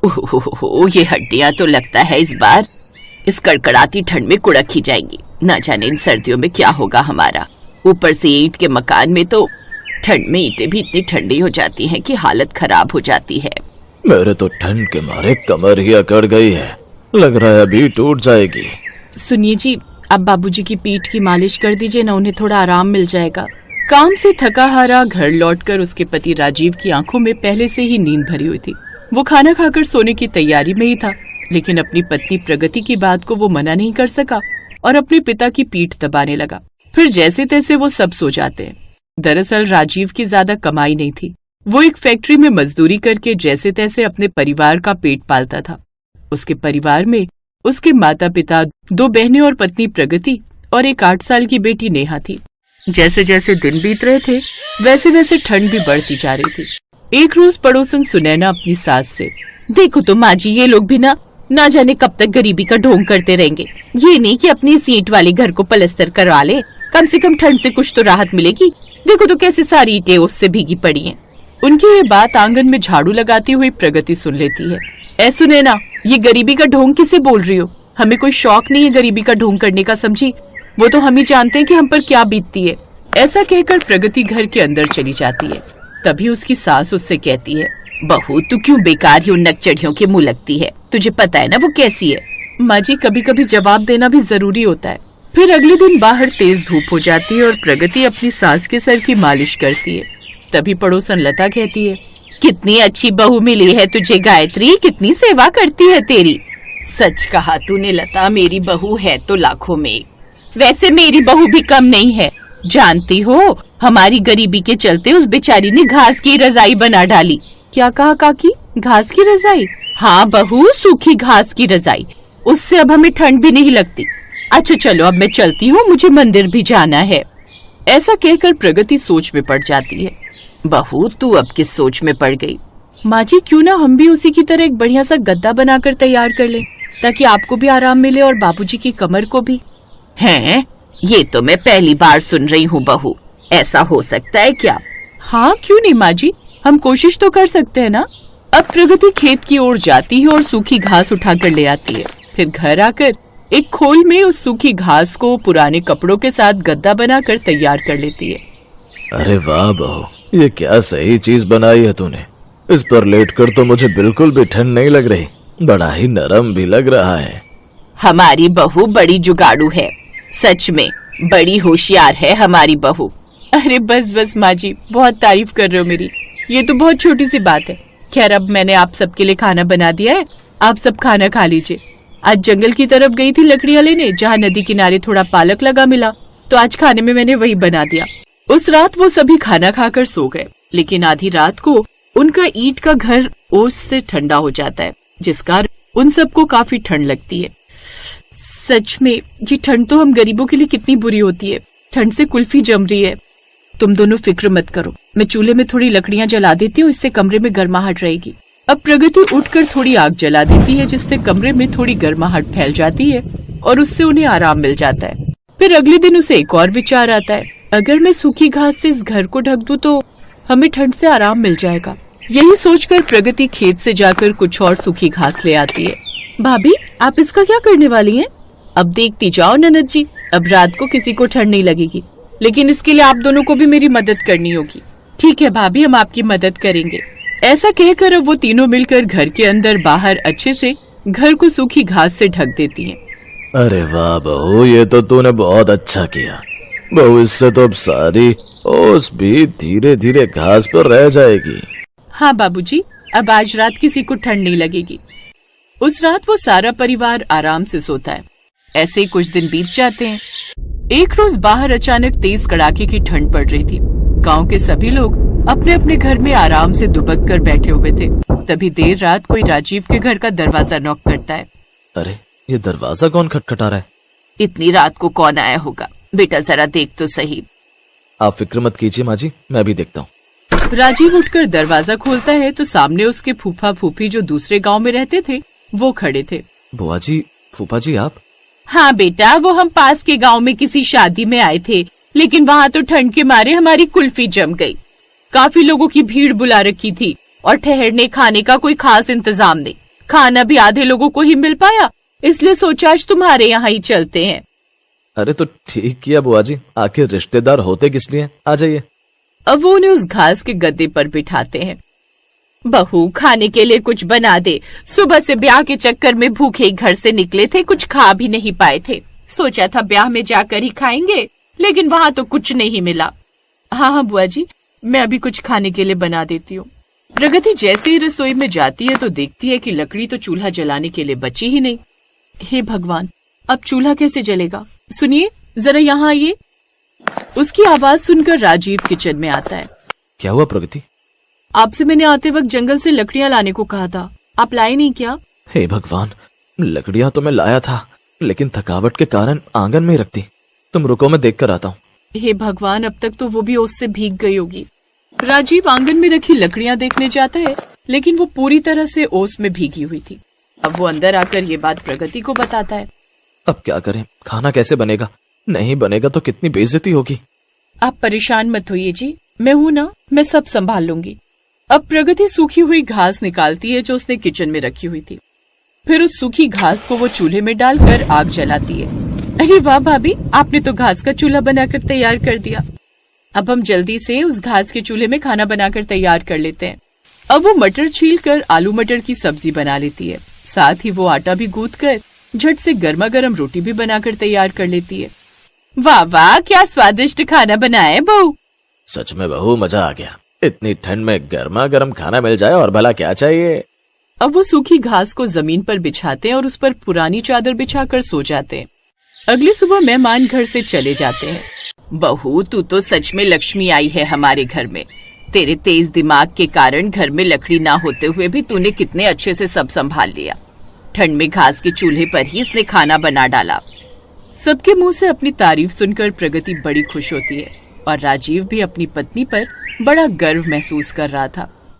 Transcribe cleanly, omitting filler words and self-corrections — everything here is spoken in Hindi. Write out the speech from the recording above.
ओह, ये हड्डियां तो लगता है इस बार इस कड़कड़ाती ठंड में कुड़क ही जाएंगी। न जाने इन सर्दियों में क्या होगा हमारा। ऊपर से ईंट के मकान में तो ठंड में ईंटें भी इतनी ठंडी हो जाती हैं कि हालत खराब हो जाती है। मेरे तो ठंड के मारे कमर ही अकड़ गई है, लग रहा है अभी टूट जाएगी। सुनिए जी, अब बाबूजी की पीठ की मालिश कर दीजिए ना, उन्हें थोड़ा आराम मिल जाएगा। काम से थका हारा घर लौटकर उसके पति राजीव की आंखों में पहले से ही नींद भरी हुई थी। वो खाना खाकर सोने की तैयारी में ही था, लेकिन अपनी पत्नी प्रगति की बात को वो मना नहीं कर सका और अपने पिता की पीठ दबाने लगा। फिर जैसे तैसे वो सब सो जाते हैं। दरअसल राजीव की ज्यादा कमाई नहीं थी। वो एक फैक्ट्री में मजदूरी करके जैसे तैसे अपने परिवार का पेट पालता था। उसके परिवार में उसके माता पिता, 2 बहनें और पत्नी प्रगति और एक 8 साल की बेटी नेहा थी। जैसे जैसे दिन बीत रहे थे वैसे वैसे ठंड भी बढ़ती जा रही थी। एक रोज पड़ोसन सुनैना अपनी सास से, देखो तो माँ जी, ये लोग भी ना जाने कब तक गरीबी का ढोंग करते रहेंगे। ये नहीं कि अपनी सीट वाले घर को पलस्तर करवा ले, कम से कम ठंड से कुछ तो राहत मिलेगी। देखो तो कैसे सारी ईंटें उससे भीगी पड़ी हैं। उनकी ये बात आंगन में झाड़ू लगाती हुई प्रगति सुन लेती है। ऐ सुनैना, ये गरीबी का ढोंग किसे बोल रही हो? हमें कोई शौक नहीं है गरीबी का ढोंग करने का, समझी? वो तो हम ही जानते हैं कि हम पर क्या बीतती है। ऐसा कहकर प्रगति घर के अंदर चली जाती है। तभी उसकी सास उससे कहती है, बहू तू क्यों बेकार ही उन नकचढ़ियों के मुंह लगती है? तुझे पता है ना वो कैसी है। माँ जी, कभी कभी जवाब देना भी जरूरी होता है। फिर अगले दिन बाहर तेज धूप हो जाती है और प्रगति अपनी सास के सर की मालिश करती है। तभी पड़ोसन लता कहती है, कितनी अच्छी बहू मिली है तुझे गायत्री, कितनी सेवा करती है तेरी। सच कहा तूने लता, मेरी बहू है तो लाखों में एक। वैसे मेरी बहू भी कम नहीं है। जानती हो, हमारी गरीबी के चलते उस बेचारी ने घास की रजाई बना डाली। क्या कहा काकी? घास की रजाई? हाँ बहू, सूखी घास की रजाई। उससे अब हमें ठंड भी नहीं लगती। अच्छा चलो, अब मैं चलती हूँ, मुझे मंदिर भी जाना है। ऐसा कहकर प्रगति सोच में पड़ जाती है। बहू तू अब किस सोच में पड़ गई? माँ जी, क्यों ना हम भी उसी की तरह एक बढ़िया सा गद्दा बनाकर तैयार कर लें, ताकि आपको भी आराम मिले और बाबूजी की कमर को भी। हैं? ये तो मैं पहली बार सुन रही हूँ बहू, ऐसा हो सकता है क्या? हाँ क्यों नहीं माँ जी, हम कोशिश तो कर सकते हैं ना। अब प्रगति खेत की ओर जाती है और सूखी घास उठाकर ले आती है। फिर घर आकर एक खोल में उस सूखी घास को पुराने कपड़ों के साथ गद्दा बनाकर तैयार कर लेती है। अरे वाह बहू, ये क्या सही चीज बनाई है तूने। इस पर लेटकर तो मुझे बिल्कुल भी ठंड नहीं लग रही, बड़ा ही नरम भी लग रहा है। हमारी बहू बड़ी जुगाड़ू है, सच में बड़ी होशियार है हमारी बहू। अरे बस बस माँ जी, बहुत तारीफ कर रहे हो मेरी, ये तो बहुत छोटी सी बात है। खैर अब मैंने आप सबके लिए खाना बना दिया है, आप सब खाना खा लीजिए। आज जंगल की तरफ गई थी लकड़ियां लेने, जहाँ नदी किनारे थोड़ा पालक लगा मिला, तो आज खाने में मैंने वही बना दिया। उस रात वो सभी खाना खाकर सो गए, लेकिन आधी रात को उनका ईंट का घर ओस से ठंडा हो जाता है, जिस कारण उन सबको काफी ठंड लगती है। सच में ये ठंड तो हम गरीबों के लिए कितनी बुरी होती है। ठंड से कुल्फी जम रही है। तुम दोनों फिक्र मत करो, मैं चूल्हे में थोड़ी लकड़ियां जला देती हूँ, इससे कमरे में गर्माहट रहेगी। अब प्रगति उठकर थोड़ी आग जला देती है, जिससे कमरे में थोड़ी गर्माहट फैल जाती है और उससे उन्हें आराम मिल जाता है। फिर अगले दिन उसे एक और विचार आता है, अगर मैं सूखी घास से इस घर को ढक दूं तो हमें ठंड से आराम मिल जाएगा। यही सोचकर प्रगति खेत से जाकर कुछ और सूखी घास ले आती है। भाभी, आप इसका क्या करने वाली हैं? अब देखती जाओ ननद जी, अब रात को किसी को ठंड नहीं लगेगी, लेकिन इसके लिए आप दोनों को भी मेरी मदद करनी होगी। ठीक है भाभी, हम आपकी मदद करेंगे। ऐसा कहकर अब वो तीनों मिलकर घर के अंदर बाहर अच्छे से घर को सूखी घास से ढक देती हैं। अरे वाह बहू, ये तो तूने बहुत अच्छा किया बहू। इससे तो अब सारी ओस भी धीरे धीरे घास पर रह जाएगी। हाँ बाबूजी, अब आज रात किसी को ठंड नहीं लगेगी। उस रात वो सारा परिवार आराम से सोता है। ऐसे ही कुछ दिन बीत जाते हैं। एक रोज बाहर अचानक तेज कड़ाके की ठंड पड़ रही थी। गांव के सभी लोग अपने अपने घर में आराम से दुबक कर बैठे हुए थे। तभी देर रात कोई राजीव के घर का दरवाजा नॉक करता है। अरे ये दरवाजा कौन खटखटा रहा है? इतनी रात को कौन आया होगा? बेटा जरा देख तो सही। आप फिक्र मत कीजिए माँ जी, मैं भी देखता हूँ। राजीव उठकर दरवाजा खोलता है तो सामने उसके फूफा फूफी जो दूसरे गांव में रहते थे वो खड़े थे। बुआ जी, फूफा जी आप? हाँ बेटा, वो हम पास के गांव में किसी शादी में आए थे, लेकिन वहाँ तो ठंड के मारे हमारी कुल्फी जम गई। काफी लोगों की भीड़ बुला रखी थी और ठहरने खाने का कोई खास इंतजाम नहीं। खाना भी आधे लोगों को ही मिल पाया, इसलिए सोचा आज तुम्हारे यहाँ ही चलते हैं। अरे तो ठीक किया बुआ जी, आखिर रिश्तेदार होते किस लिए, आ जाइए। अब वो उन्हें उस घास के गद्दे पर बिठाते हैं। बहू खाने के लिए कुछ बना दे, सुबह से ब्याह के चक्कर में भूखे ही घर से निकले थे, कुछ खा भी नहीं पाए थे। सोचा था ब्याह में जाकर ही खाएंगे, लेकिन वहाँ तो कुछ नहीं मिला। हाँ हाँ बुआ जी, मैं अभी कुछ खाने के लिए बना देती हूँ। प्रगति जैसे ही रसोई में जाती है तो देखती है कि लकड़ी तो चूल्हा जलाने के लिए बची ही नहीं। हे भगवान, अब चूल्हा कैसे जलेगा? सुनिए जरा यहाँ आइए। उसकी आवाज सुनकर राजीव किचन में आता है। क्या हुआ प्रगति? आपसे मैंने आते वक्त जंगल से लकड़ियां लाने को कहा था, आप लाए नहीं क्या? हे भगवान, लकड़ियां तो मैं लाया था, लेकिन थकावट के कारण आंगन में ही रखती। तुम रुको, मैं देख कर आता हूँ। हे भगवान, अब तक तो वो भी ओस से भीग गई होगी। राजीव आंगन में रखी लकड़ियां देखने जाता है, लेकिन वो पूरी तरह से ओस में भीगी हुई थी। अब वो अंदर आकर ये बात प्रगति को बताता है। अब क्या करें, खाना कैसे बनेगा? नहीं बनेगा तो कितनी बेइज्जती होगी। आप परेशान मत होइए जी, मैं हूँ ना, मैं सब संभाल लूंगी। अब प्रगति सूखी हुई घास निकालती है जो उसने किचन में रखी हुई थी। फिर उस सूखी घास को वो चूल्हे में डालकर आग जलाती है। अरे वाह भाभी, आपने तो घास का चूल्हा बनाकर तैयार कर दिया। अब हम जल्दी से उस घास के चूल्हे में खाना बनाकर तैयार कर लेते हैं। अब वो मटर छीलकर आलू मटर की सब्जी बना लेती है। साथ ही वो आटा भी गूंथ कर झट से गर्मा गर्म रोटी भी बनाकर तैयार कर लेती है। वाह वाह, क्या स्वादिष्ट खाना बनाया है बहू। सच में बहू, मजा आ गया। इतनी ठंड में गर्मा गर्म खाना मिल जाए और भला क्या चाहिए। अब वो सूखी घास को जमीन पर बिछाते हैं और उस पर पुरानी चादर बिछाकर सो जाते हैं। अगली सुबह मेहमान घर से चले जाते हैं। बहू, तू तो सच में लक्ष्मी आई है हमारे घर में। तेरे तेज दिमाग के कारण घर में लकड़ी ना होते हुए भी तूने कितने अच्छे से सब संभाल लिया। ठंड में घास के चूल्हे पर ही इसने खाना बना डाला। सबके मुंह से अपनी तारीफ सुनकर प्रगति बड़ी खुश होती है और राजीव भी अपनी पत्नी पर बड़ा गर्व महसूस कर रहा था।